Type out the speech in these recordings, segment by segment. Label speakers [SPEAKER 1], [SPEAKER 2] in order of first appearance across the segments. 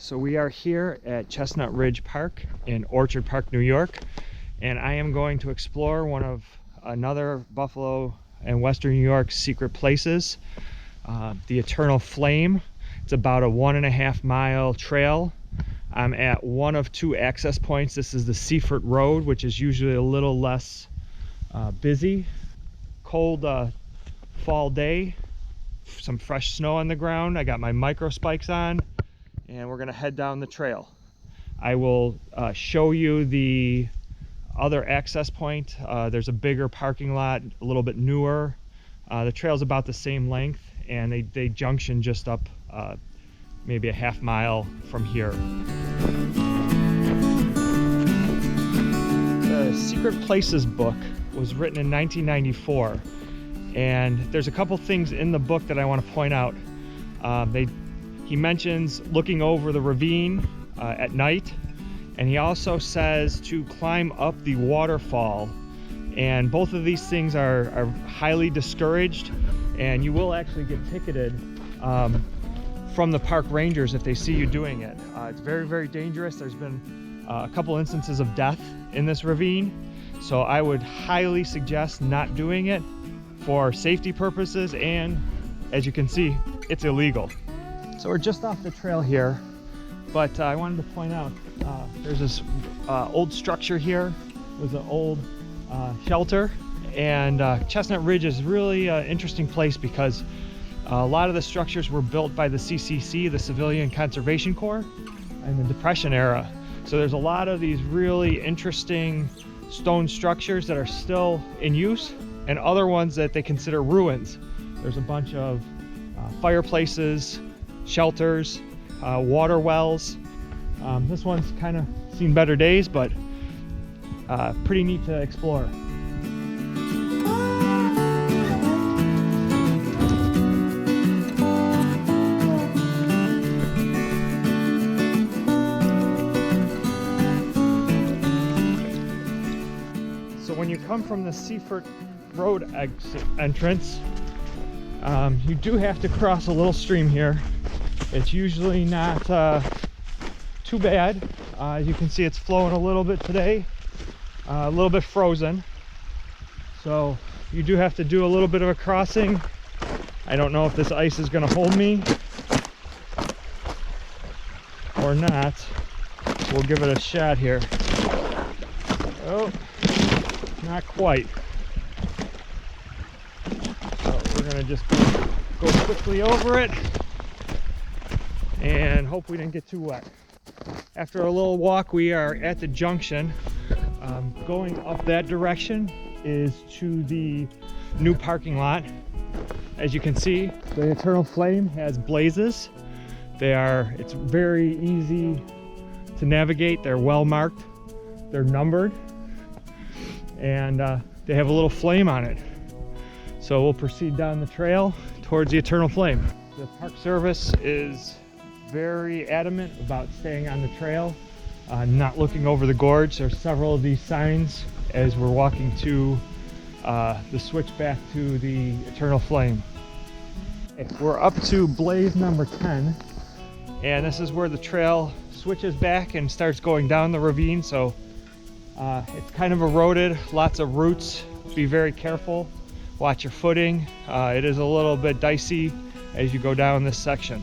[SPEAKER 1] So we are here at Chestnut Ridge Park in Orchard Park, New York, and I am going to explore one of another Buffalo and Western New York secret places, the Eternal Flame. It's about a 1.5 mile trail. I'm at one of two access points. This is the Seaford Road, which is usually a little less busy. Cold fall day, some fresh snow on the ground. I got my micro spikes on, and we're gonna head down the trail. I will show you the other access point. There's a bigger parking lot, a little bit newer. The trail's about the same length, and they junction just up maybe a half mile from here. The Secret Places book was written in 1994, and there's a couple things in the book that I want to point out. He mentions looking over the ravine at night, and he also says to climb up the waterfall, and both of these things are highly discouraged, and you will actually get ticketed from the park rangers if they see you doing it. It's very, very dangerous. There's been a couple instances of death in this ravine, so I would highly suggest not doing it for safety purposes, and as you can see, it's illegal. So we're just off the trail here, but I wanted to point out there's this old structure here. It was an old shelter, and Chestnut Ridge is really an interesting place because a lot of the structures were built by the CCC, the Civilian Conservation Corps, in the Depression era. So there's a lot of these really interesting stone structures that are still in use, and other ones that they consider ruins. There's a bunch of fireplaces, shelters, water wells. This one's kind of seen better days, but pretty neat to explore. So when you come from the Seaford Road entrance, you do have to cross a little stream here. It's usually not too bad. As you can see, it's flowing a little bit today, a little bit frozen. So you do have to do a little bit of a crossing. I don't know if this ice is going to hold me or not. We'll give it a shot here. Oh, not quite. So we're going to just go quickly over it and hope we didn't get too wet. After a little walk, we are at the junction. Going up that direction is to the new parking lot. As you can see, the Eternal Flame has blazes. It's very easy to navigate. They're well marked, they're numbered, and they have a little flame on it. So we'll proceed down the trail towards the Eternal Flame. The Park Service is very adamant about staying on the trail, not looking over the gorge. There's several of these signs as we're walking to the switch back to the Eternal Flame. We're up to blaze number 10, and this is where the trail switches back and starts going down the ravine. So it's kind of eroded, lots of roots. Be very careful, watch your footing. It is a little bit dicey as you go down this section.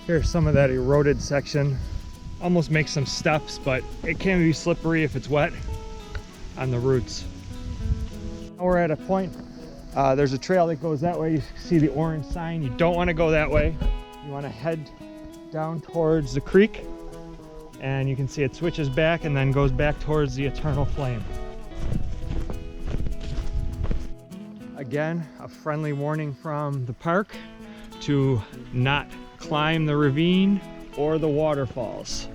[SPEAKER 1] Here's some of that eroded section. Almost makes some steps, but it can be slippery if it's wet on the roots. Now we're at a point, there's a trail that goes that way. You see the orange sign. You don't want to go that way. You want to head down towards the creek, and you can see it switches back and then goes back towards the Eternal Flame. Again, a friendly warning from the park to not climb the ravine or the waterfalls.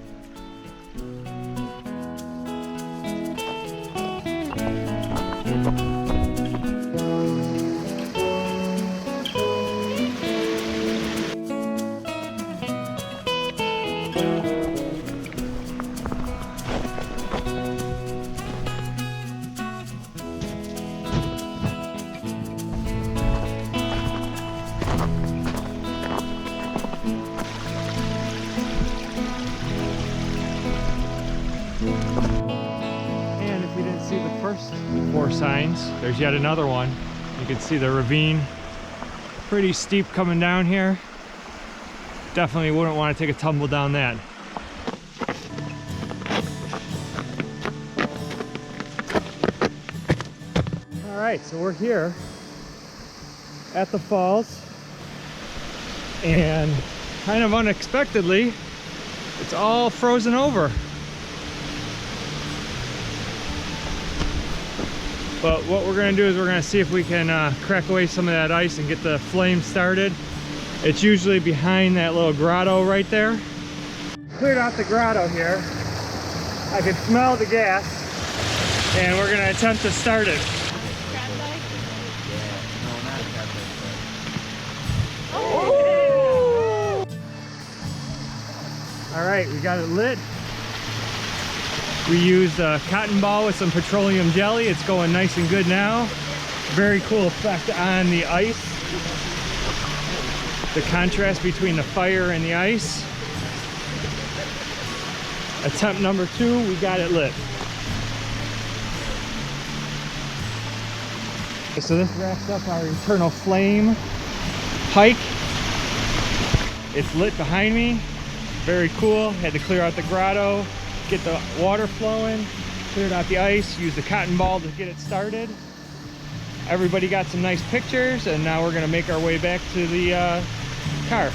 [SPEAKER 1] first. 4 signs. There's yet another one. You can see the ravine. Pretty steep coming down here. Definitely wouldn't want to take a tumble down that. All right, so we're here at the falls, and kind of unexpectedly, it's all frozen over. But what we're going to do is we're going to see if we can crack away some of that ice and get the flame started. It's usually behind that little grotto right there. Cleared out the grotto here. I can smell the gas, and we're going to attempt to start it. All right, we got it lit. We used a cotton ball with some petroleum jelly. It's going nice and good now. Very cool effect on the ice. The contrast between the fire and the ice. Attempt number 2, we got it lit. Okay, so this wraps up our internal flame hike. It's lit behind me. Very cool. Had to clear out the grotto, get the water flowing, cleared out the ice, used the cotton ball to get it started. Everybody got some nice pictures, and now we're gonna make our way back to the car.